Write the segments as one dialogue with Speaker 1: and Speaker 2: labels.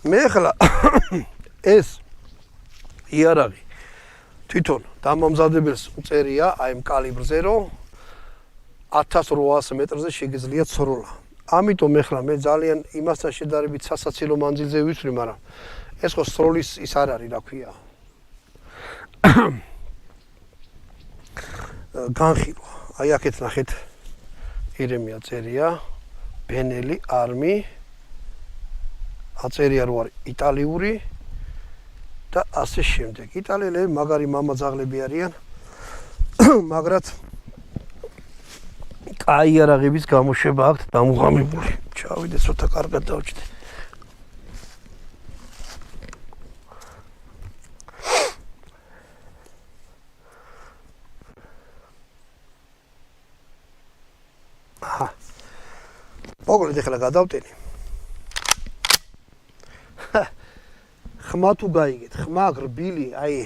Speaker 1: მე ახლა ეს იარაღი თვითონ დამამზადებელს უწერია აი ამ კალიბრზე რომ 1800 მეტრზე შეგიძლია ცროლა. ამიტომ ახლა მე ძალიან იმასთან შედარებით სასაცილო მანძილზე ვისვრი, მაგრამ ეს ხო სროლის ის არ არის, რა ქვია. განხილვა. აი აქეთ ნახეთ ირემია წერია, ბენელი, არმი, აწერია რო არის იტალიური და ასე შემდეგ. იტალიელები მაგარი მამაძაღლები არიან, მაგრად კაი იარაღების გამოშვება აქვთ დამუღამებული. ჩავიდე ცოტა კარგად დავჭდე. მოკლედ ახლა გადავტენი. ხმა თუ გაიგეთ, ხმა გრბილი, აი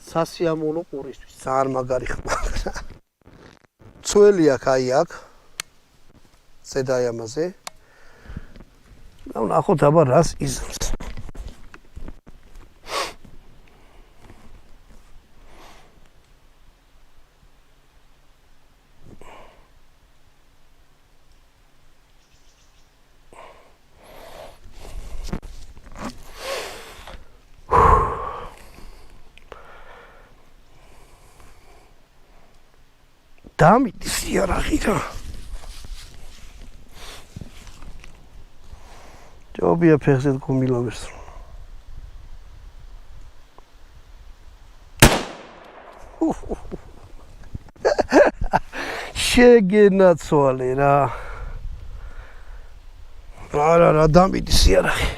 Speaker 1: სასიამოვნო ყურისთვის, ძალიან მაგარი ხმა. წველი აქ აი აქ. ზედაიამაზე. და ნახოთ აბა რას იზრს. დამიდის იარაღი რა. ჯობია ფეხზე გუმილოვეს. შეგენაცვალე რა. რა დამიდის იარაღი.